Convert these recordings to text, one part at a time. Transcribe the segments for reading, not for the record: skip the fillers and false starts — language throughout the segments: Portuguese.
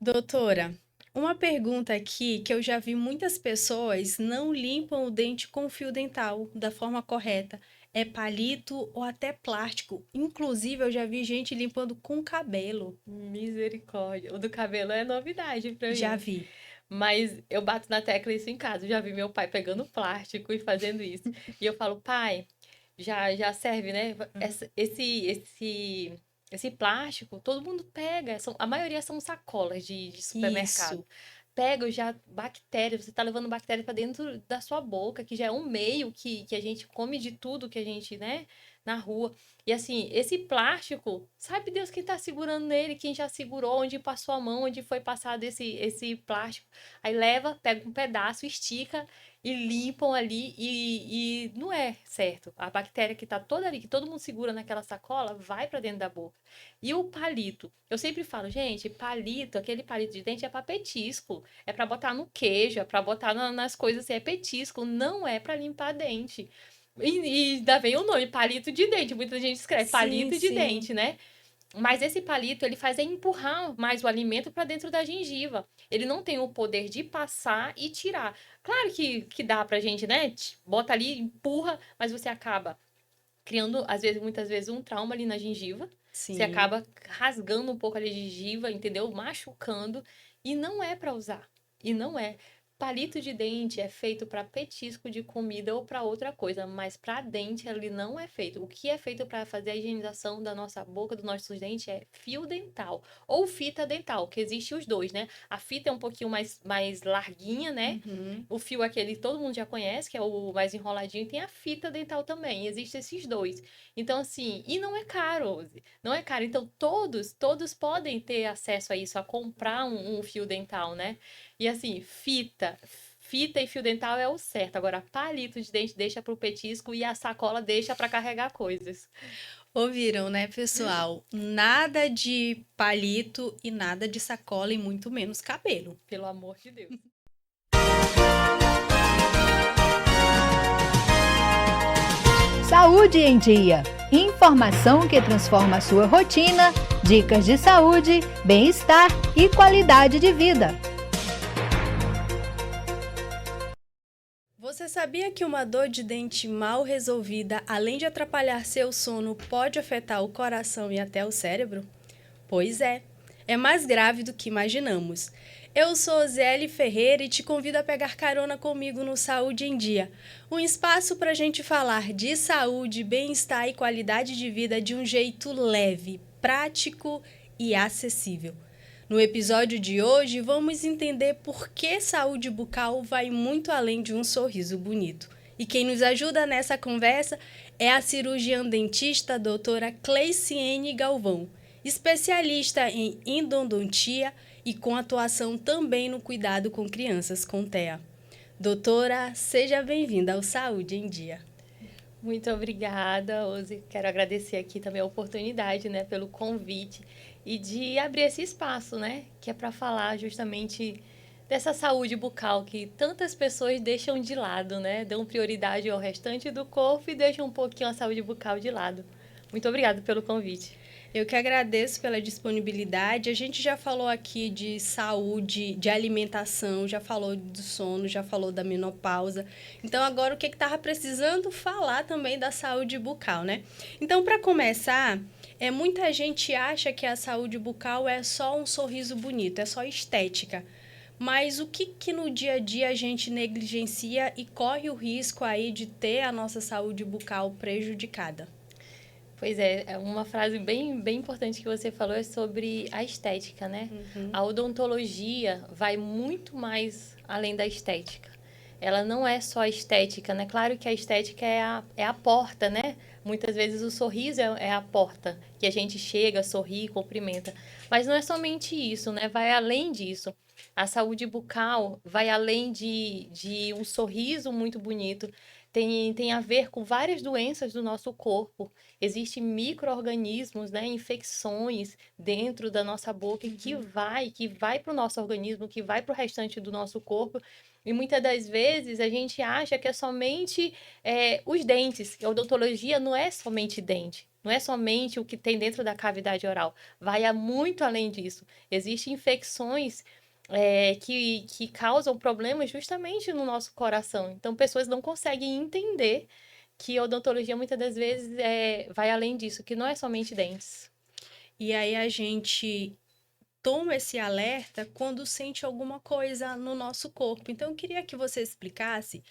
Doutora, uma pergunta aqui que eu já vi muitas pessoas não limpam o dente com fio dental da forma correta. É palito ou até plástico. Inclusive, eu já vi gente limpando com cabelo. Misericórdia. O do cabelo é novidade pra Já mim. vi. Mas eu bato na tecla isso em casa. Eu já vi meu pai pegando plástico e fazendo isso. E eu falo, pai, já serve, né? Esse plástico, todo mundo pega. A maioria são sacolas de supermercado. Isso. Pega já bactérias, você tá levando bactéria para dentro da sua boca, que já é um meio que a gente come de tudo que a gente, né, na rua. E assim, esse plástico, sabe Deus quem tá segurando nele, quem já segurou, onde passou a mão, onde foi passado esse plástico. Aí leva, pega um pedaço, estica e limpam ali e não é certo. A bactéria que tá toda ali, que todo mundo segura naquela sacola, vai para dentro da boca. E o palito? Eu sempre falo, gente, palito, aquele palito de dente é para petisco, é para botar no queijo, é para botar nas coisas assim, é petisco, não é para limpar dente. E ainda vem o nome, palito de dente. Muita gente escreve Sim, palito de sim. dente, né? Mas esse palito, ele faz é empurrar mais o alimento para dentro da gengiva. Ele não tem o poder de passar e tirar. Claro que dá pra gente, né? Bota ali, empurra, mas você acaba criando, às vezes, muitas vezes, um trauma ali na gengiva. Você Sim. acaba rasgando um pouco ali a gengiva, entendeu? Machucando. E não é para usar. E não é. Palito de dente é feito para petisco de comida ou para outra coisa, mas para dente ele não é feito. O que é feito para fazer a higienização da nossa boca, dos nossos dentes, é fio dental ou fita dental, que existe os dois, né? A fita é um pouquinho mais larguinha, né? Uhum. O fio aquele todo mundo já conhece, que é o mais enroladinho, e tem a fita dental também. Existem esses dois. Então, assim, e não é caro, Rose. Não é caro. Então, todos podem ter acesso a isso, a comprar um fio dental, né? E assim, fita e fio dental é o certo. Agora, palito de dente deixa pro petisco e a sacola deixa para carregar coisas. Ouviram, né, pessoal? Nada de palito e nada de sacola e muito menos cabelo. Pelo amor de Deus. Saúde em Dia. Informação que transforma a sua rotina, dicas de saúde, bem-estar e qualidade de vida. Você sabia que uma dor de dente mal resolvida, além de atrapalhar seu sono, pode afetar o coração e até o cérebro? Pois é mais grave do que imaginamos. Eu sou Zélie Ferreira e te convido a pegar carona comigo no Saúde em Dia, um espaço para a gente falar de saúde, bem-estar e qualidade de vida de um jeito leve, prático e acessível. No episódio de hoje, vamos entender por que saúde bucal vai muito além de um sorriso bonito. E quem nos ajuda nessa conversa é a cirurgiã dentista doutora Cleiciene Galvão, especialista em endodontia e com atuação também no cuidado com crianças com TEA. Doutora, seja bem-vinda ao Saúde em Dia. Muito obrigada, Ose. Quero agradecer aqui também a oportunidade, né, pelo convite e de abrir esse espaço, né, que é para falar justamente dessa saúde bucal que tantas pessoas deixam de lado, né, dão prioridade ao restante do corpo e deixam um pouquinho a saúde bucal de lado. Muito obrigada pelo convite. Eu que agradeço pela disponibilidade. A gente já falou aqui de saúde, de alimentação, já falou do sono, já falou da menopausa. Então, agora o que estava precisando falar também da saúde bucal, né? Então, para começar, muita gente acha que a saúde bucal é só um sorriso bonito, é só estética. Mas o que no dia a dia a gente negligencia e corre o risco aí de ter a nossa saúde bucal prejudicada? Pois é uma frase bem importante que você falou é sobre a estética, né? Uhum. A odontologia vai muito mais além da estética. Ela não é só estética, né? Claro que a estética é a porta, né? Muitas vezes o sorriso é a porta, que a gente chega, sorri, cumprimenta. Mas não é somente isso, né? Vai além disso. A saúde bucal vai além de um sorriso muito bonito. Tem a ver com várias doenças do nosso corpo. Existem micro-organismos, né, infecções dentro da nossa boca que vai para o nosso organismo, que vai para o restante do nosso corpo. E muitas das vezes a gente acha que é somente os dentes, que a odontologia não é somente dente. Não é somente o que tem dentro da cavidade oral, vai muito além disso. Existem infecções que causam problemas justamente no nosso coração. Então, pessoas não conseguem entender que a odontologia muitas das vezes vai além disso, que não é somente dentes. E aí a gente toma esse alerta quando sente alguma coisa no nosso corpo. Então, eu queria que você explicasse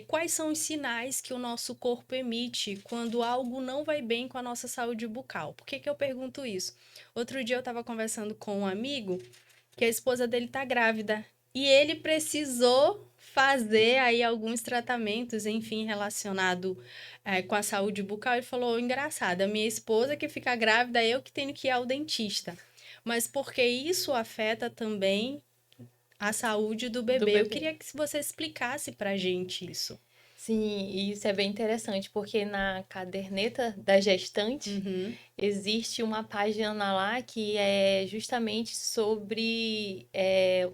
quais são os sinais que o nosso corpo emite quando algo não vai bem com a nossa saúde bucal. Por que que eu pergunto isso? Outro dia eu estava conversando com um amigo que a esposa dele está grávida e ele precisou fazer aí alguns tratamentos, enfim, relacionado com a saúde bucal. Ele falou, engraçado, a minha esposa que fica grávida, eu que tenho que ir ao dentista. Mas porque isso afeta também a saúde do Do bebê. Eu bebê. queria que você explicasse pra gente isso. Sim, e isso é bem interessante, porque na caderneta da gestante Uhum, existe uma página lá que é justamente sobre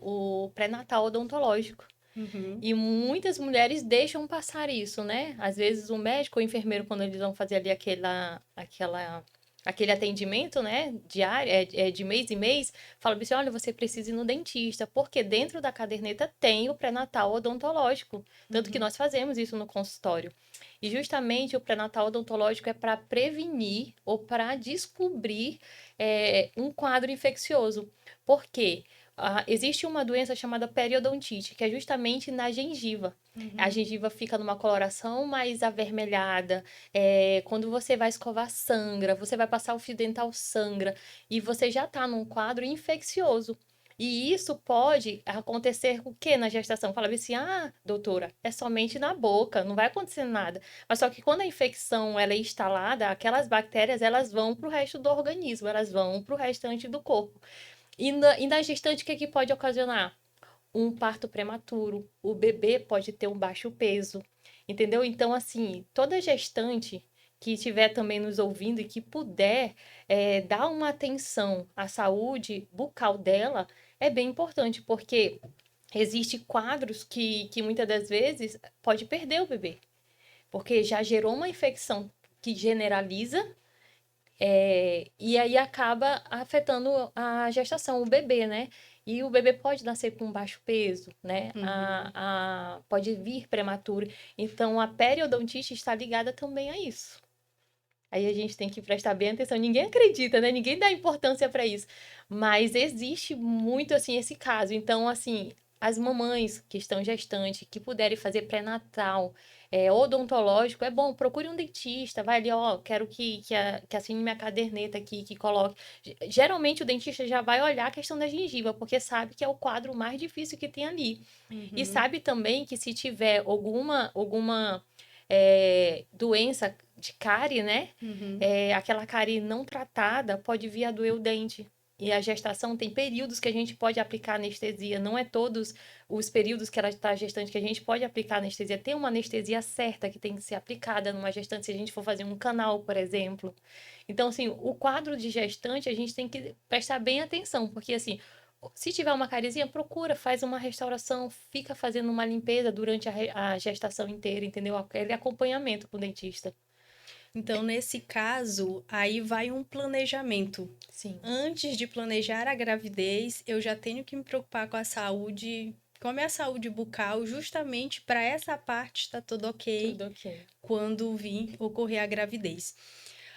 o pré-natal odontológico. uhum, E muitas mulheres deixam passar isso, né? Às vezes o médico ou o enfermeiro, quando eles vão fazer ali aquele atendimento, né, diário, de mês em mês, fala assim, olha, você precisa ir no dentista, porque dentro da caderneta tem o pré-natal odontológico, tanto que uhum, nós fazemos isso no consultório. E justamente o pré-natal odontológico é para prevenir ou para descobrir um quadro infeccioso. Por quê? Existe uma doença chamada periodontite, que é justamente na gengiva. A uhum. gengiva fica numa coloração mais avermelhada. Quando você vai escovar, sangra. Você vai passar o fio dental, sangra. E você já está num quadro infeccioso. E isso pode acontecer o quê na gestação? Fala assim, doutora, é somente na boca, não vai acontecer nada. Mas só que quando a infecção ela é instalada, aquelas bactérias elas vão para o resto do organismo, elas vão para o restante do corpo. E na gestante, o que, que pode ocasionar? Um parto prematuro. O bebê pode ter um baixo peso, entendeu? Então, assim, toda gestante que estiver também nos ouvindo e que puder dar uma atenção à saúde bucal dela, é bem importante, porque existem quadros que muitas das vezes pode perder o bebê, porque já gerou uma infecção que generaliza e aí acaba afetando a gestação, o bebê, né? E o bebê pode nascer com baixo peso, né? Uhum. Pode vir prematuro. Então, a periodontite está ligada também a isso. Aí a gente tem que prestar bem atenção. Ninguém acredita, né? Ninguém dá importância para isso. Mas existe muito, assim, esse caso. Então, assim, as mamães que estão gestantes, que puderem fazer pré-natal, odontológico, é bom, procure um dentista, vai ali, ó, quero que assine minha caderneta aqui, que coloque. Geralmente o dentista já vai olhar a questão da gengiva, porque sabe que é o quadro mais difícil que tem ali. E Uhum, sabe também que se tiver alguma doença de cárie, né? uhum. Aquela cárie não tratada pode vir a doer o dente. E a gestação tem períodos que a gente pode aplicar anestesia, não é todos os períodos que ela está gestante que a gente pode aplicar anestesia. Tem uma anestesia certa que tem que ser aplicada numa gestante, se a gente for fazer um canal, por exemplo. Então, assim, o quadro de gestante a gente tem que prestar bem atenção, porque, assim, se tiver uma carizinha, procura, faz uma restauração, fica fazendo uma limpeza durante a gestação inteira, entendeu? Aquele acompanhamento com o dentista. Então, nesse caso, aí vai um planejamento. Sim, Antes de planejar a gravidez, eu já tenho que me preocupar com a saúde, com a minha saúde bucal, justamente para essa parte estar tudo ok tudo ok. quando vir ocorrer a gravidez.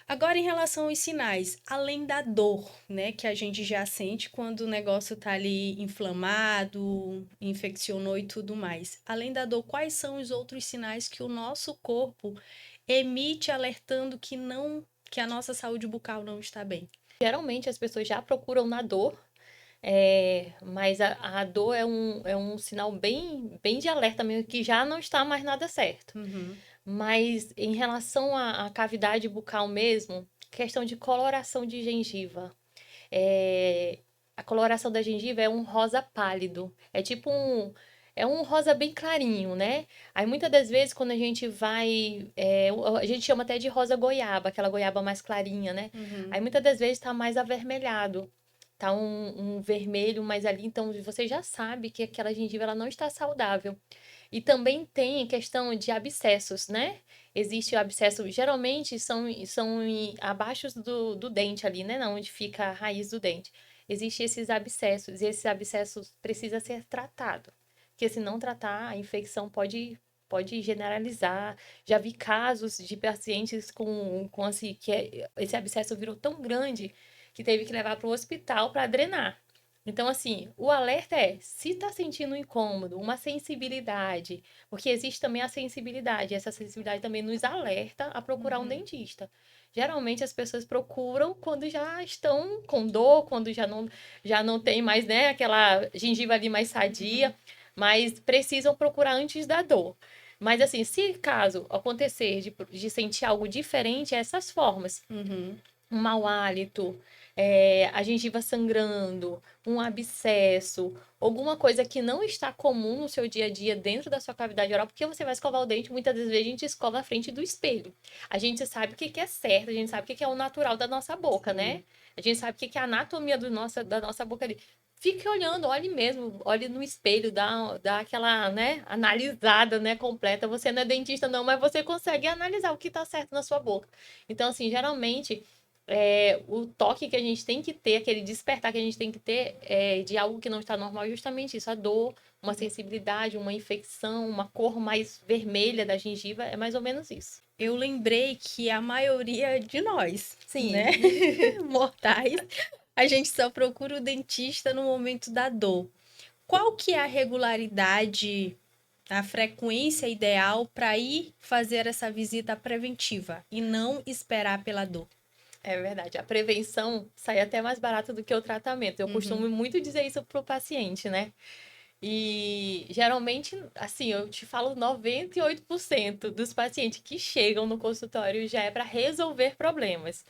Agora, em relação aos sinais, além da dor, né, que a gente já sente quando o negócio tá ali inflamado, infeccionou e tudo mais. Além da dor, quais são os outros sinais que o nosso corpo emite alertando que a nossa saúde bucal não está bem? Geralmente as pessoas já procuram na dor, mas a dor é um sinal bem de alerta mesmo, que já não está mais nada certo. Uhum, Mas em relação à cavidade bucal mesmo, questão de coloração de gengiva. É, a coloração da gengiva é um rosa pálido. É um rosa bem clarinho, né? Aí muitas das vezes quando a gente vai, a gente chama até de rosa goiaba, aquela goiaba mais clarinha, né? uhum, Aí muitas das vezes tá mais avermelhado. tá um vermelho mais ali, então você já sabe que aquela gengiva ela não está saudável. E também tem questão de abscessos, né? Existe o abscesso, geralmente são abaixo do dente ali, né? Onde fica a raiz do dente. Existem esses abscessos, e esses abscessos precisam ser tratados. Porque se não tratar, a infecção pode generalizar. Já vi casos de pacientes com assim, esse abscesso virou tão grande que teve que levar para o hospital para drenar. Então, assim, o alerta é, se está sentindo um incômodo, uma sensibilidade, porque existe também a sensibilidade, essa sensibilidade também nos alerta a procurar um dentista. Geralmente as pessoas procuram quando já estão com dor, quando já não tem mais, né, aquela gengiva ali mais sadia, mas precisam procurar antes da dor. Mas assim, se caso acontecer de sentir algo diferente, é essas formas. Uhum. Um mau hálito, a gengiva sangrando, um abscesso, alguma coisa que não está comum no seu dia a dia dentro da sua cavidade oral, porque você vai escovar o dente, muitas das vezes a gente escova na frente do espelho. A gente sabe o que é certo, a gente sabe o que é o natural da nossa boca, né? A gente sabe o que é a anatomia da nossa boca ali. Fique olhando, olhe mesmo, olhe no espelho, dá aquela, né, analisada, né, completa. Você não é dentista não, mas você consegue analisar o que está certo na sua boca. Então, assim, geralmente o toque que a gente tem que ter, aquele despertar que a gente tem que ter de algo que não está normal, é justamente isso, a dor, uma sensibilidade, uma infecção, uma cor mais vermelha da gengiva, é mais ou menos isso. Eu lembrei que a maioria de nós, Sim. né, mortais, a gente só procura o dentista no momento da dor. Qual que é a regularidade, a frequência ideal para ir fazer essa visita preventiva e não esperar pela dor? É verdade, a prevenção sai até mais barata do que o tratamento. Eu costumo muito dizer isso pro paciente, né? E geralmente, assim, eu te falo 98% dos pacientes que chegam no consultório já é para resolver problemas.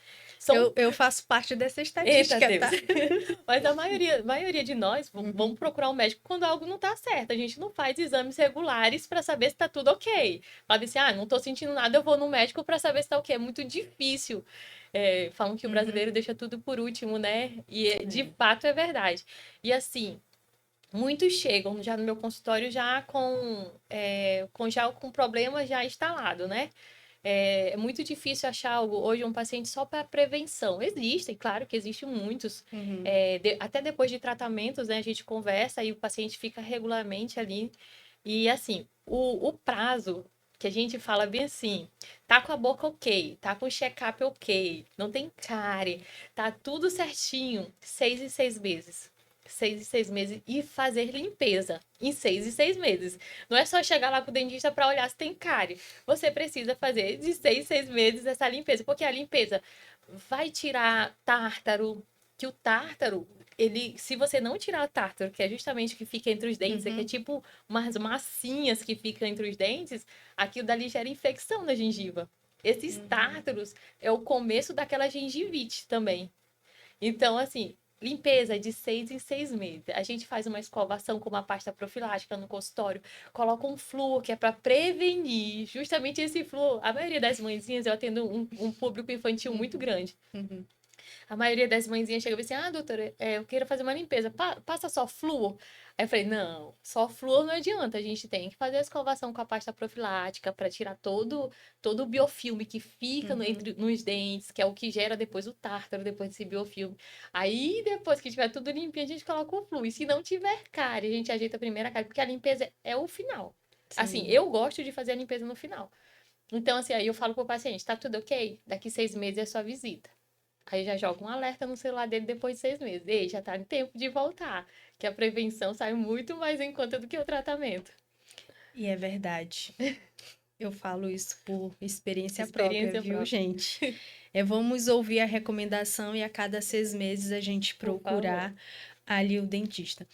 Eu faço parte dessa Eita, estatística, Deus. tá? Mas a maioria de nós vamos procurar um médico quando algo não tá certo. A gente não faz exames regulares para saber se tá tudo ok. Fala assim, não tô sentindo nada, eu vou no médico para saber se tá ok. É muito difícil. Falam que o brasileiro deixa tudo por último, né? E de fato é verdade. E assim, muitos chegam já no meu consultório já com problema já instalado, né? É muito difícil achar hoje um paciente só para prevenção. Existem, claro que existem muitos. Até depois de tratamentos, né, a gente conversa e o paciente fica regularmente ali. E assim, o prazo que a gente fala bem assim, tá com a boca ok, tá com o check-up ok, não tem cárie, tá tudo certinho, 6 em 6 meses. 6 em 6 meses e fazer limpeza em 6 em 6 meses. Não é só chegar lá pro dentista para olhar se tem cárie. Você precisa fazer de 6 em 6 meses essa limpeza, porque a limpeza vai tirar tártaro, que o tártaro, se você não tirar o tártaro, que é justamente o que fica entre os dentes, que é tipo umas massinhas que ficam entre os dentes, aquilo dali gera infecção na gengiva. Esses tártaros é o começo daquela gengivite também. Então, assim, limpeza de 6 em 6 meses. A gente faz uma escovação com uma pasta profilática no consultório, coloca um flúor que é para prevenir. Justamente esse flúor, a maioria das mãezinhas, eu atendo um público infantil muito grande. A maioria das mãezinhas chega e diz assim, doutora, eu quero fazer uma limpeza, passa só flúor? Aí eu falei, não, só flúor não adianta, a gente tem que fazer a escovação com a pasta profilática para tirar todo o biofilme que fica nos dentes, que é o que gera depois o tártaro, depois desse biofilme. Aí, depois que tiver tudo limpinho, a gente coloca o flúor. E se não tiver cárie, a gente ajeita a primeira cárie, porque a limpeza é o final. Sim. Assim, eu gosto de fazer a limpeza no final. Então, assim, aí eu falo pro paciente, tá tudo ok? Daqui 6 meses é sua visita. Aí já joga um alerta no celular dele depois de 6 meses. Ei, já tá em tempo de voltar. Que a prevenção sai muito mais em conta do que o tratamento. E é verdade. Eu falo isso por experiência própria, viu, gente? Vamos ouvir a recomendação e a cada 6 meses a gente procurar ali o dentista.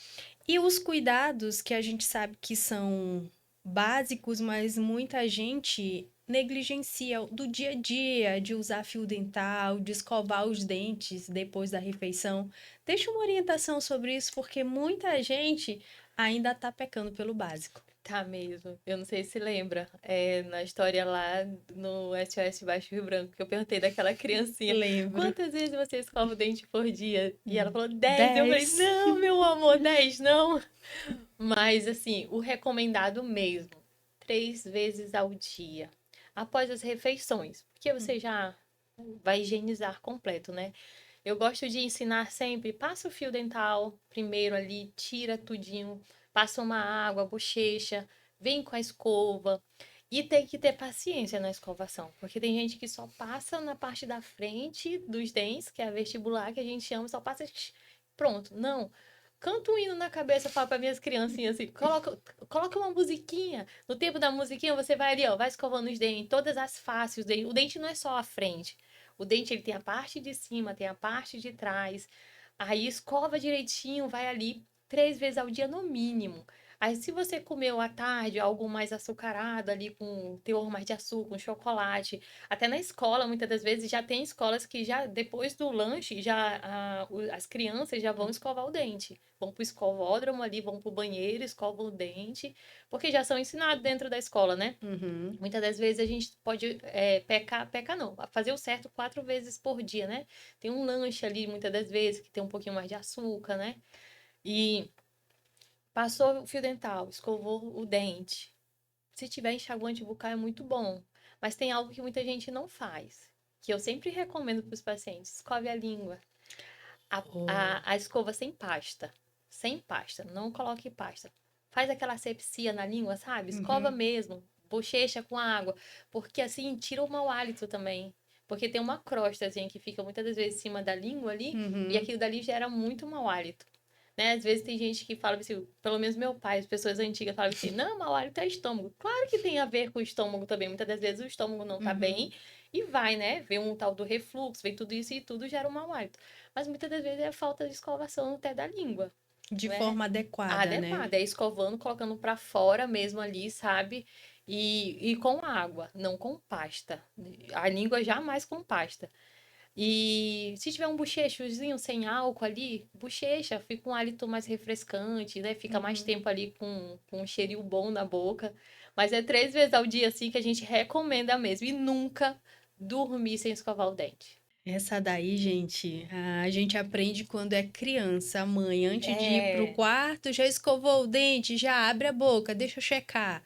E os cuidados que a gente sabe que são básicos, mas muita gente negligencia do dia a dia, de usar fio dental, de escovar os dentes depois da refeição. Deixa uma orientação sobre isso, porque muita gente ainda está pecando pelo básico. Tá mesmo. Eu não sei se lembra, na história lá no SOS Baixo Rio Branco, que eu perguntei daquela criancinha, Lembro. quantas vezes você escova o dente por dia? E ela falou 10. Eu falei, 10. não, meu amor, 10 não. Mas, assim, o recomendado mesmo, 3 vezes ao dia, após as refeições, porque você já vai higienizar completo, né? Eu gosto de ensinar sempre, passa o fio dental primeiro ali, tira tudinho, passa uma água, bochecha, vem com a escova. E tem que ter paciência na escovação, porque tem gente que só passa na parte da frente dos dentes, que é a vestibular, que a gente chama, só passa, pronto. Não. Canta um hino na cabeça, fala para minhas criancinhas assim, coloca uma musiquinha. No tempo da musiquinha, você vai ali, ó, vai escovando os dentes, todas as faces. O dente não é só a frente. O dente, ele tem a parte de cima, tem a parte de trás. Aí escova direitinho, vai ali 3 vezes ao dia no mínimo. Aí se você comeu à tarde algo mais açucarado ali, com teor mais de açúcar, um chocolate, até na escola, muitas das vezes, já tem escolas que já, depois do lanche, as crianças já vão escovar o dente. Vão pro escovódromo ali, vão pro banheiro, escovam o dente, porque já são ensinados dentro da escola, né? Uhum. Muitas das vezes a gente pode pecar não, fazer o certo 4 vezes por dia, né? Tem um lanche ali, muitas das vezes, que tem um pouquinho mais de açúcar, né? E passou o fio dental, escovou o dente. Se tiver enxaguante bucal é muito bom, mas tem algo que muita gente não faz, que eu sempre recomendo para os pacientes: escove a língua. A, Oh. a escova sem pasta. Sem pasta, não coloque pasta. Faz aquela asepsia na língua, sabe? Escova Uhum. mesmo, bochecha com água, porque assim tira o mau hálito também. Porque tem uma crostazinha que fica muitas das vezes em cima da língua ali, e Uhum. aquilo dali gera muito mau hálito. Né? Às vezes tem gente que fala assim, pelo menos meu pai, as pessoas antigas falavam assim, não, mau hálito é estômago. Claro que tem a ver com o estômago também. Muitas das vezes o estômago não tá Uhum. bem e vai, né? Vem um tal do refluxo, vem tudo isso e tudo gera um mau hálito. Mas muitas das vezes é falta de escovação até da língua, De né? forma adequada, né? Adequada, é escovando, colocando pra fora mesmo ali, sabe? E com água, não com pasta. A língua jamais com pasta. E se tiver um bochechozinho sem álcool ali, bochecha, fica um hálito mais refrescante, né? Fica mais Uhum. tempo ali com um cheirinho bom na boca. Mas é 3 vezes ao dia, assim, que a gente recomenda mesmo. E nunca dormir sem escovar o dente. Essa daí, gente, a gente aprende quando é criança. A mãe, antes de ir pro É, quarto, já escovou o dente, já abre a boca, deixa eu checar.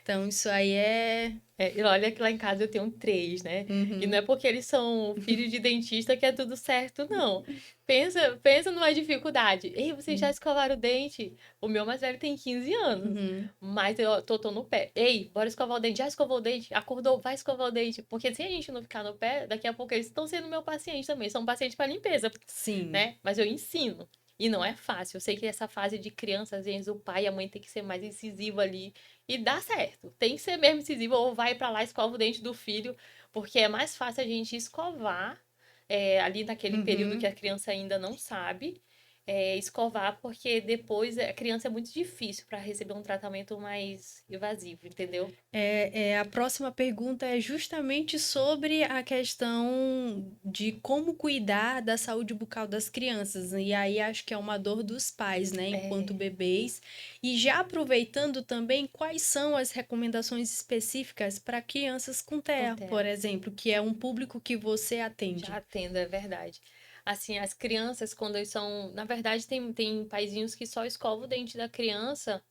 Então, isso aí é. e olha que lá em casa eu tenho 3, né? E não Uhum. é porque eles são filhos de dentista que é tudo certo, não. Pensa numa dificuldade. Ei, vocês já escovaram o dente? O meu mais velho tem 15 anos. Uhum. Mas eu tô no pé. Ei, bora escovar o dente. Já escovou o dente? Acordou? Vai escovar o dente. Porque se a gente não ficar no pé, daqui a pouco eles estão sendo meu paciente também. São pacientes para limpeza, Sim. né? Mas eu ensino. E não é fácil. Eu sei que essa fase de criança, às vezes o pai e a mãe tem que ser mais incisivo ali. E dá certo. Tem que ser mesmo incisivo. Ou vai pra lá, escova o dente do filho. Porque é mais fácil a gente escovar ali naquele período que Uhum. a criança ainda não sabe. Escovar, porque depois a criança é muito difícil para receber um tratamento mais invasivo, entendeu? A próxima pergunta é justamente sobre a questão de como cuidar da saúde bucal das crianças. E aí acho que é uma dor dos pais, né, enquanto É, bebês. E já aproveitando também, quais são as recomendações específicas para crianças com TEA, por acontece. exemplo, que é um público que você Já atende? atendo, é verdade. Assim, as crianças, quando eles são. Na verdade, tem paizinhos que só escovam o dente da criança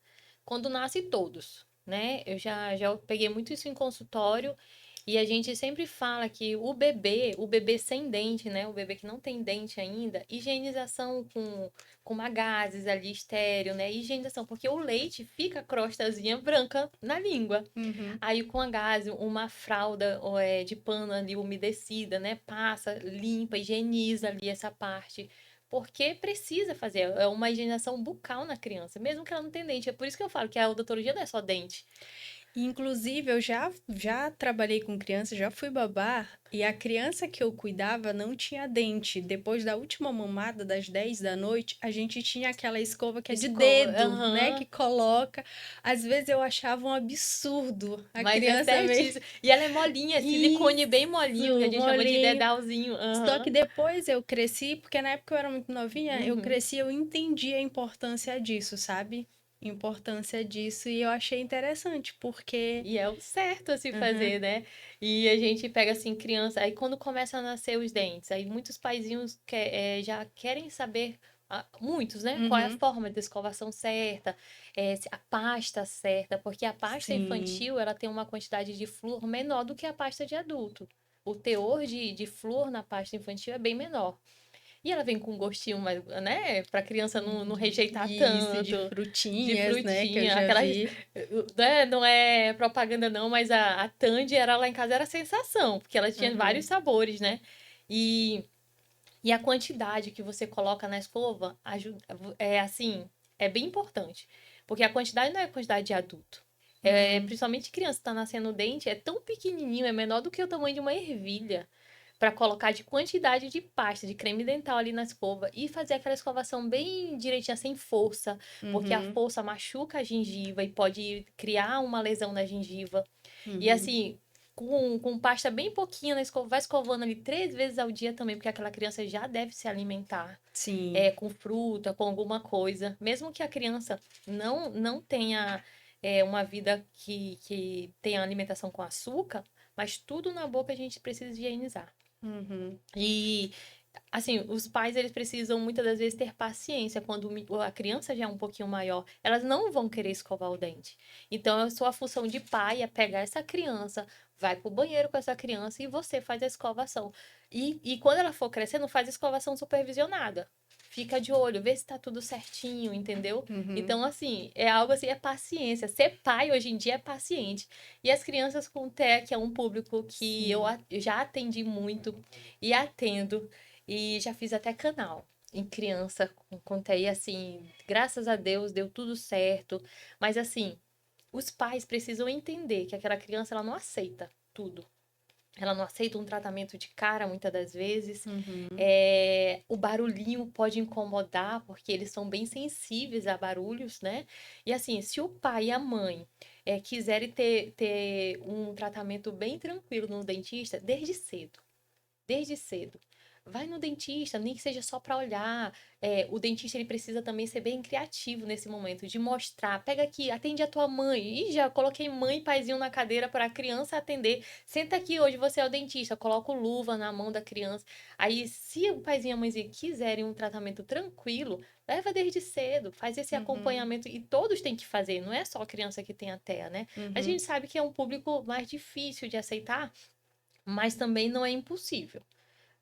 quando nasce todos, né? Eu já peguei muito isso em consultório e a gente sempre fala que o bebê sem dente, né? O bebê que não tem dente ainda, higienização com uma gases ali estéreo, né? Higienização, porque o leite fica crostazinha branca na língua. Uhum. Aí com a gaze, uma fralda de pano ali umedecida, né? Passa, limpa, higieniza ali essa parte. Porque precisa fazer, é uma higienização bucal na criança, mesmo que ela não tenha dente. É por isso que eu falo que a odontologia não é só dente. Inclusive, eu já trabalhei com criança, já fui babá, e a criança que eu cuidava não tinha dente. Depois da última mamada, das 10 da noite, a gente tinha aquela escova que é de Escova, dedo, né? Que aham, coloca. Às vezes eu achava um absurdo. A mas é criança meio. certíssimo. E ela é molinha, silicone bem molinho, que a Isso, gente chama de molinho. dedalzinho. Só que Aham. depois eu cresci, porque na época eu era muito novinha, eu Uhum. cresci, eu entendi a importância disso, sabe? importância disso e eu achei interessante, porque... E é o certo a se Uhum. fazer, né? E a gente pega assim, criança, aí quando começam a nascer os dentes, aí muitos paizinhos já querem saber, muitos, né? Qual é a Uhum. forma de escovação certa, a pasta certa, porque a pasta Sim. infantil, ela tem uma quantidade de flúor menor do que a pasta de adulto. O teor de flúor na pasta infantil é bem menor. E ela vem com um gostinho mais, né? Pra criança não rejeitar Isso, de tanto. De frutinhas, né, que eu frutinha, já aquelas, vi. né, não é propaganda não, mas a Tandy era lá em casa era sensação, porque ela tinha vários Uhum. sabores, né? E, e a quantidade que você coloca na escova ajuda, é assim, é bem importante, porque a quantidade não é a quantidade de adulto. Principalmente criança que tá nascendo o dente, é tão pequenininho, é menor do que o tamanho de uma ervilha para colocar de quantidade de pasta, de creme dental ali na escova e fazer aquela escovação bem direitinha, sem força, porque a Uhum. força machuca a gengiva e pode criar uma lesão na gengiva. E Uhum. assim, com pasta bem pouquinha na escova, vai escovando ali 3 vezes ao dia também, porque aquela criança já deve se alimentar Sim. com fruta, com alguma coisa. Mesmo que a criança não tenha uma vida que tenha alimentação com açúcar, mas tudo na boca a gente precisa higienizar. Uhum. E, assim, os pais, eles precisam muitas das vezes ter paciência quando a criança já é um pouquinho maior. Elas não vão querer escovar o dente. Então, a sua função de pai é pegar essa criança, vai pro banheiro com essa criança e você faz a escovação. E quando ela for crescendo, faz a escovação supervisionada. Fica de olho, vê se tá tudo certinho, entendeu? Uhum. Então, assim, é algo assim, é paciência. Ser pai hoje em dia é paciente. E as crianças com TEA, que é um público que eu já atendi muito e atendo, e já fiz até canal em criança com TEA, assim, graças a Deus deu tudo certo. Mas, assim, os pais precisam entender que aquela criança, ela não aceita tudo. Ela não aceita um tratamento de cara, muitas das vezes. Uhum. O barulhinho pode incomodar, porque eles são bem sensíveis a barulhos, né? E assim, se o pai e a mãe quiserem ter um tratamento bem tranquilo no dentista, desde cedo. Desde cedo. Vai no dentista, nem que seja só para olhar. O dentista ele precisa também ser bem criativo nesse momento, de mostrar. Pega aqui, atende a tua mãe. Ih, já coloquei mãe e paizinho na cadeira para a criança atender. Senta aqui, hoje você é o dentista. Coloco luva na mão da criança. Aí, se o paizinho e a mãezinha quiserem um tratamento tranquilo, leva desde cedo, faz esse acompanhamento. E todos têm que fazer, não é só a criança que tem a TEA, né? A gente sabe que é um público mais difícil de aceitar, mas também não é impossível.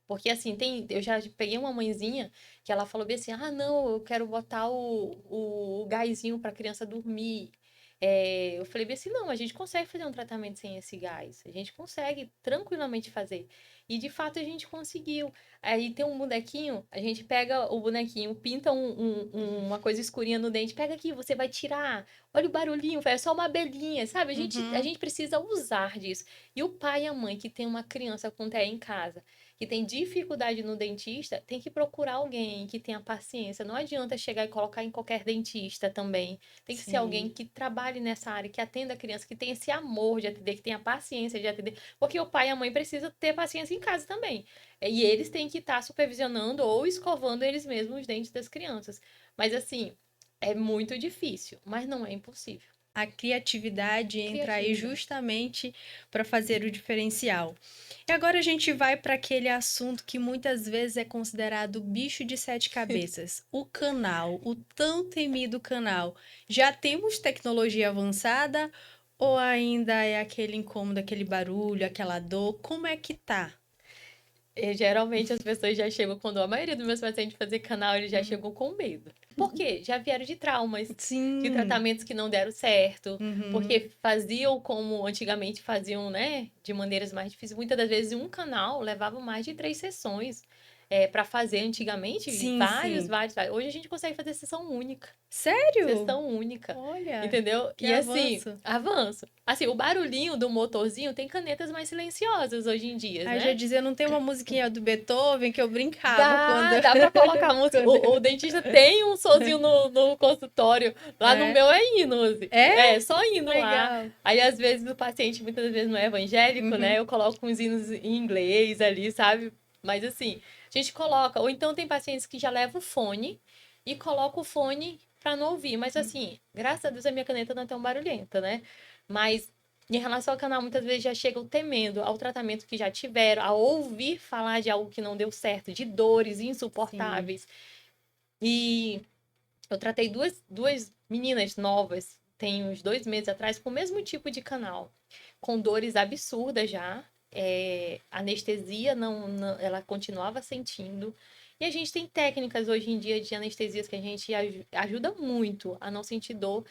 Porque assim, eu já peguei uma mãezinha que ela falou bem assim: ah, não, eu quero botar o gásinho para a criança dormir. Eu falei bem assim: não, a gente consegue fazer um tratamento sem esse gás. A gente consegue tranquilamente fazer. E de fato a gente conseguiu. Aí tem um bonequinho, a gente pega o bonequinho, pinta uma coisa escurinha no dente, pega aqui, você vai tirar. Olha o barulhinho, é só uma abelhinha, sabe? A gente precisa usar disso. E o pai e a mãe que tem uma criança com TEA em casa, que tem dificuldade no dentista, tem que procurar alguém que tenha paciência. Não adianta chegar e colocar em qualquer dentista também. Tem que ser alguém Sim. que trabalhe nessa área, que atenda a criança, que tenha esse amor de atender, que tenha paciência de atender. Porque o pai e a mãe precisam ter paciência em casa também. E eles têm que estar supervisionando ou escovando eles mesmos os dentes das crianças. Mas assim, é muito difícil, mas não é impossível. A criatividade entra aí Criatividade. justamente para fazer o diferencial. E agora a gente vai para aquele assunto que muitas vezes é considerado o bicho de sete cabeças, o canal, o tão temido canal. Já temos tecnologia avançada ou ainda é aquele incômodo, aquele barulho, aquela dor? Como é que tá? Geralmente as pessoas já chegam, quando a maioria dos meus pacientes fazer canal, eles já chegam com medo. Por quê? Já vieram de traumas, de Sim. tratamentos que não deram certo, Uhum. porque faziam como antigamente faziam, né? De maneiras mais difíceis. Muitas das vezes um canal levava mais de 3 sessões para fazer antigamente, e Sim, sim. vários. Hoje a gente consegue fazer sessão única. Sério? Sessão única. Olha, Entendeu? que E assim, avanço. avanço. Assim, o barulhinho do motorzinho tem canetas mais silenciosas hoje em dia, Aí já né? dizia, não tem uma musiquinha do Beethoven que eu brincava quando... Dá pra colocar música. quando... O dentista tem um sonzinho no consultório. Lá no É? meu é hino, assim. É? Só hino lá. Legal. Aí, às vezes, o paciente muitas vezes não é evangélico, né? Uhum. Eu coloco uns hinos em inglês ali, sabe? Mas assim, a gente coloca. Ou então tem pacientes que já levam o fone e coloca o fone pra não ouvir. Mas assim, graças a Deus a minha caneta não é tão barulhenta, né? Mas em relação ao canal, muitas vezes já chegam temendo ao tratamento que já tiveram, a ouvir falar de algo que não deu certo, de dores insuportáveis. E eu tratei duas meninas novas, tem uns 2 meses atrás, com o mesmo tipo de canal, com dores absurdas já. Anestesia, ela continuava sentindo. E a gente tem técnicas hoje em dia de anestesias que a gente ajuda muito a não sentir dor.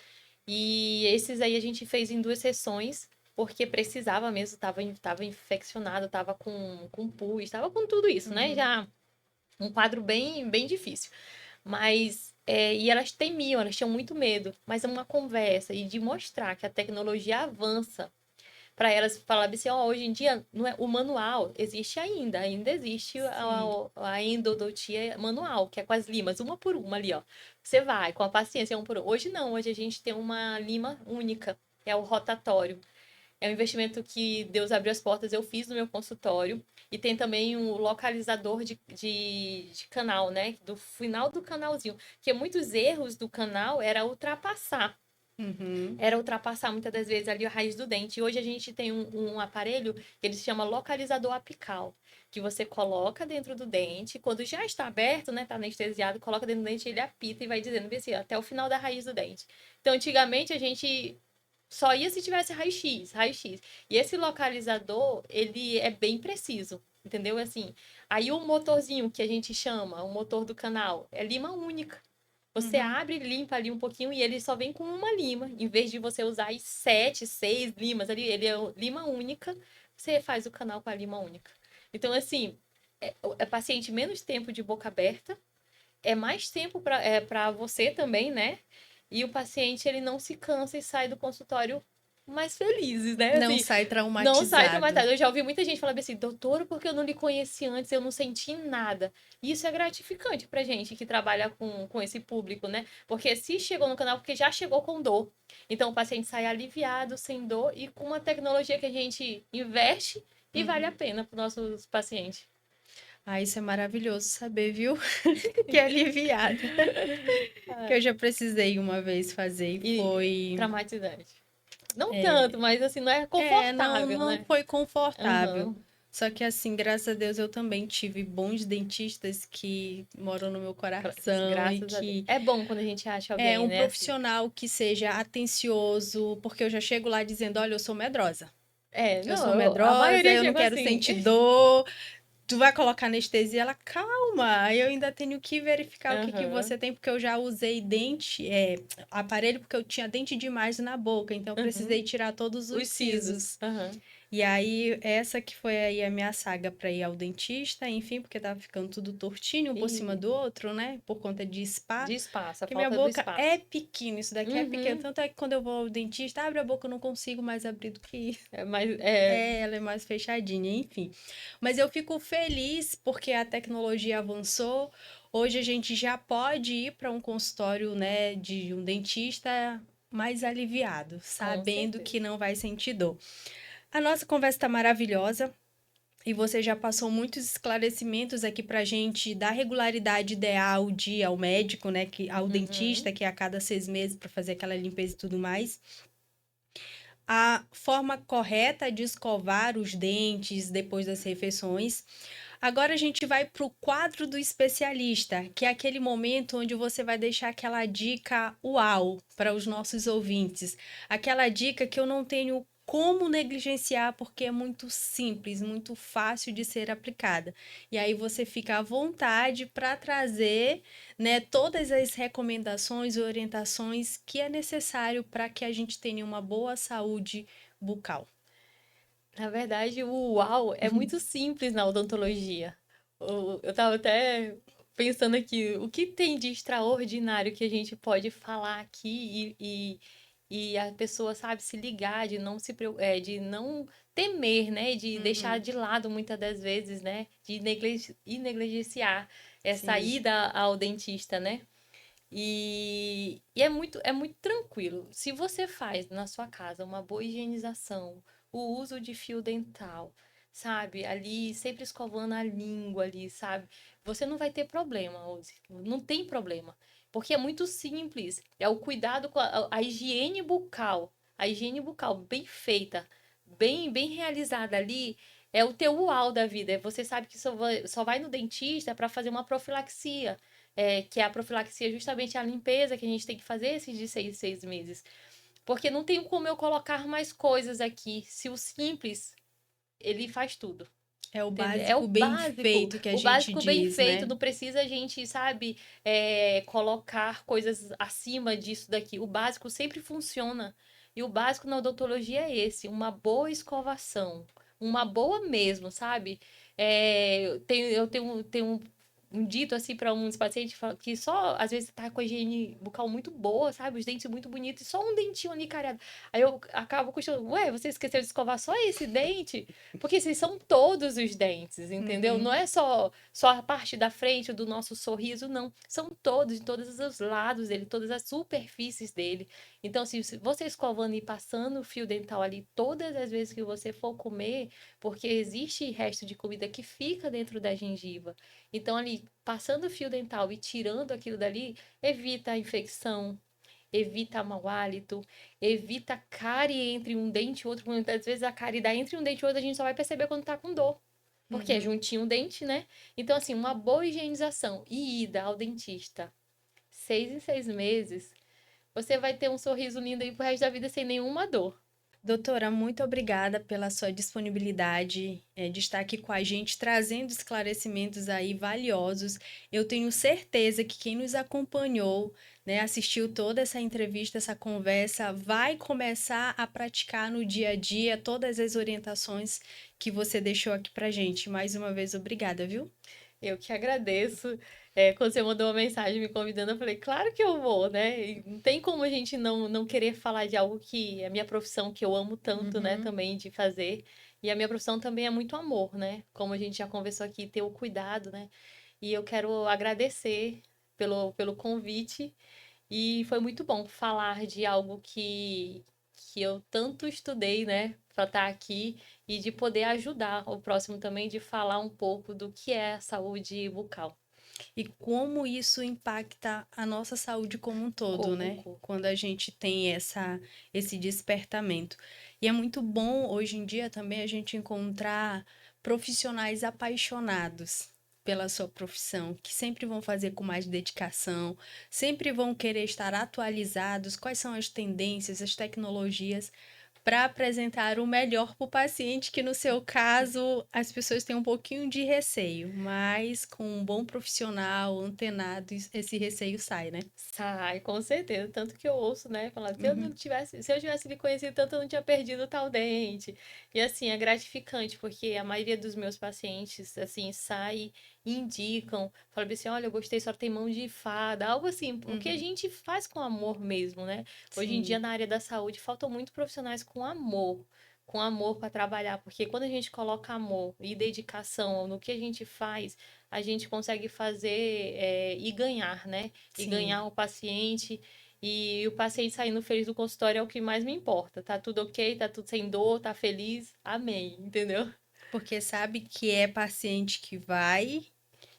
E esses aí a gente fez em 2 sessões, porque precisava mesmo, tava infeccionado, tava com pus, tava com tudo isso, né? Já um quadro bem, bem difícil. Mas, e elas temiam, elas tinham muito medo. Mas é uma conversa e de mostrar que a tecnologia avança para elas falar assim, ó, hoje em dia não é, o manual existe ainda existe a endodontia manual, que é com as limas, uma por uma ali, ó. Você vai com a paciência, um por um. Hoje não, hoje a gente tem uma lima única, que é o rotatório. É um investimento que Deus abriu as portas, eu fiz no meu consultório. E tem também um localizador de canal, né? Do final do canalzinho. Porque muitos erros do canal era ultrapassar. Era ultrapassar muitas das vezes ali a raiz do dente. E hoje a gente tem um aparelho que ele se chama localizador apical, que você coloca dentro do dente, quando já está aberto, né, tá anestesiado, coloca dentro do dente, ele apita e vai dizendo assim, até o final da raiz do dente. Então, antigamente a gente só ia se tivesse raio-x, raio-x. E esse localizador, ele é bem preciso, entendeu? Assim, aí o motorzinho que a gente chama, o motor do canal, é lima única. Você abre, limpa ali um pouquinho e ele só vem com uma lima. Em vez de você usar as 7, 6 limas ali, ele é lima única. Você faz o canal com a lima única. Então, assim, é paciente menos tempo de boca aberta, é mais tempo para você também, né? E o paciente, ele não se cansa e sai do consultório mais felizes, né? Não Assim, sai não sai traumatizado. traumatizado. Eu já ouvi muita gente falando assim, doutor, porque eu não lhe conheci antes, eu não senti nada. E isso é gratificante pra gente que trabalha com esse público, né? Porque se chegou no canal, porque já chegou com dor. Então o paciente sai aliviado, sem dor e com uma tecnologia que a gente investe e vale a pena para os nossos pacientes. Ah, isso é maravilhoso saber, viu? Que aliviada. Que eu já precisei uma vez fazer e E foi. traumatizante. Não tanto, mas assim, não é confortável, Não né? foi confortável. Aham. Só que assim, graças a Deus eu também tive bons dentistas que moram no meu coração e Graças a Deus. que É bom quando a gente acha é alguém, um né? Assim. profissional que seja atencioso, porque eu já chego lá dizendo, olha, eu sou medrosa. Eu sou A medrosa, maioria eu não chega quero assim. sentir dor. Tu vai colocar anestesia? Ela, calma, eu ainda tenho que verificar o que que Aham. você tem, porque eu já usei aparelho, porque eu tinha dente demais na boca, então eu Uhum. precisei tirar todos os Os sisos. sisos. Aham. E aí, essa que foi aí a minha saga para ir ao dentista, enfim, porque tava ficando tudo tortinho, um por cima E do outro, né? Por conta de spa. de espaço, a Porque minha falta do boca é espaço. pequena, isso daqui é pequeno. Uhum. Tanto é que quando eu vou ao dentista, abre a boca, eu não consigo mais abrir do que isso. Mas Ela é mais fechadinha, enfim. Mas eu fico feliz porque a tecnologia avançou. Hoje a gente já pode ir para um consultório, né, de um dentista mais aliviado, com sabendo certeza. que não vai sentir dor. A nossa conversa está maravilhosa e você já passou muitos esclarecimentos aqui para gente da regularidade ideal de ir ao médico, né, ao Uhum. dentista, que é a cada 6 meses para fazer aquela limpeza e tudo mais. A forma correta de escovar os dentes depois das refeições. Agora a gente vai para o quadro do especialista, que é aquele momento onde você vai deixar aquela dica uau para os nossos ouvintes. Aquela dica que eu não tenho como negligenciar porque é muito simples, muito fácil de ser aplicada. E aí você fica à vontade para trazer, né, todas as recomendações e orientações que é necessário para que a gente tenha uma boa saúde bucal. Na verdade, o uau é muito simples na odontologia. Eu tava até pensando aqui, o que tem de extraordinário que a gente pode falar aqui e a pessoa, sabe, se ligar, de não de não temer, né? De deixar Uhum, de lado muitas das vezes, né? De negligenciar essa sim. ida ao dentista, né? E é muito tranquilo. Se você faz na sua casa uma boa higienização, o uso de fio dental, sabe? Ali, sempre escovando a língua ali, sabe? Você não vai ter problema, Rose. Não tem problema. porque é muito simples. É o cuidado com a higiene bucal. A higiene bucal bem feita, bem realizada ali, é o teu uau da vida. Você sabe que só vai no dentista para fazer uma profilaxia, que é a profilaxia justamente a limpeza que a gente tem que fazer esses de 6 meses. Porque não tem como eu colocar mais coisas aqui, se o simples, ele faz tudo. É o Entendeu? básico, bem feito que a gente diz, O básico bem feito, né? não precisa a gente, sabe, colocar coisas acima disso daqui. O básico sempre funciona. E o básico na odontologia é esse, uma boa escovação. Uma boa mesmo, sabe? Eu tenho um dito assim para uns pacientes que só às vezes tá com a higiene bucal muito boa, sabe? Os dentes muito bonitos e só um dentinho ali cariado. Aí eu acabo questionando, ué, você esqueceu de escovar só esse dente? Porque esses são todos os dentes, entendeu? Não é só a parte da frente do nosso sorriso, não. São todos, de todos os lados dele, todas as superfícies dele. Então, assim, se você escovando e passando o fio dental ali todas as vezes que você for comer, porque existe resto de comida que fica dentro da gengiva. Então, ali, passando o fio dental e tirando aquilo dali, evita a infecção, evita mau hálito, evita cárie entre um dente e outro. Muitas vezes a cárie dá entre um dente e outro, a gente só vai perceber quando tá com dor. Porque é juntinho o dente, né? Então, assim, uma boa higienização e ida ao dentista 6 em 6 meses, você vai ter um sorriso lindo aí pro resto da vida sem nenhuma dor. Doutora, muito obrigada pela sua disponibilidade de estar aqui com a gente, trazendo esclarecimentos aí valiosos. Eu tenho certeza que quem nos acompanhou, né, assistiu toda essa entrevista, essa conversa, vai começar a praticar no dia a dia todas as orientações que você deixou aqui pra gente. Mais uma vez, obrigada, viu? Eu que agradeço. Quando você mandou uma mensagem me convidando, eu falei, claro que eu vou, né? E não tem como a gente não querer falar de algo que é a minha profissão, que eu amo tanto, né, também de fazer. E a minha profissão também é muito amor, né? Como a gente já conversou aqui, ter o cuidado, né? E eu quero agradecer pelo convite. E foi muito bom falar de algo que eu tanto estudei, né, para estar aqui e de poder ajudar o próximo também, de falar um pouco do que é a saúde bucal. E como isso impacta a nossa saúde como um todo, né? Quando a gente tem esse despertamento. E é muito bom, hoje em dia, também a gente encontrar profissionais apaixonados pela sua profissão, que sempre vão fazer com mais dedicação, sempre vão querer estar atualizados, quais são as tendências, as tecnologias, para apresentar o melhor para o paciente, que no seu caso as pessoas têm um pouquinho de receio, mas com um bom profissional antenado, esse receio sai, né? Sai, com certeza. Tanto que eu ouço, né, falar, se eu tivesse lhe conhecido tanto, eu não tinha perdido tal dente. E assim, é gratificante, porque a maioria dos meus pacientes, assim, sai e indicam, falam assim, olha, eu gostei, só tem mão de fada, algo assim, porque a gente faz com amor mesmo, né? Hoje em dia, na área da saúde, faltam muito profissionais com amor para trabalhar, porque quando a gente coloca amor e dedicação no que a gente faz, a gente consegue fazer e ganhar, né? E ganhar o paciente, e o paciente saindo feliz do consultório é o que mais me importa. Tá tudo ok, tá tudo sem dor, tá feliz, amém, entendeu? Porque sabe que é paciente que vai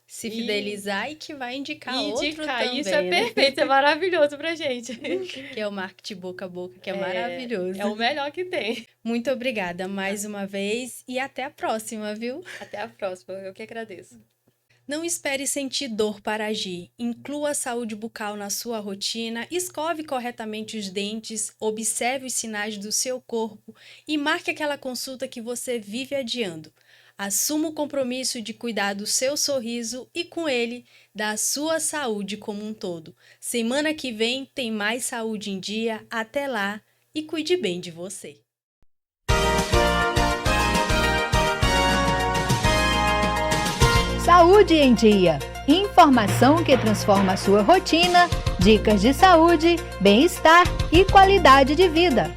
se fidelizar e que vai indicar outro também, isso é perfeito, é maravilhoso pra gente. Que é o marketing boca a boca, que é maravilhoso. É o melhor que tem. Muito obrigada mais uma vez e até a próxima, viu? Até a próxima, eu que agradeço. Não espere sentir dor para agir. Inclua a saúde bucal na sua rotina, escove corretamente os dentes, observe os sinais do seu corpo e marque aquela consulta que você vive adiando. Assuma o compromisso de cuidar do seu sorriso e, com ele, da sua saúde como um todo. Semana que vem tem mais Saúde em Dia. Até lá e cuide bem de você. Saúde em Dia. Informação que transforma a sua rotina, dicas de saúde, bem-estar e qualidade de vida.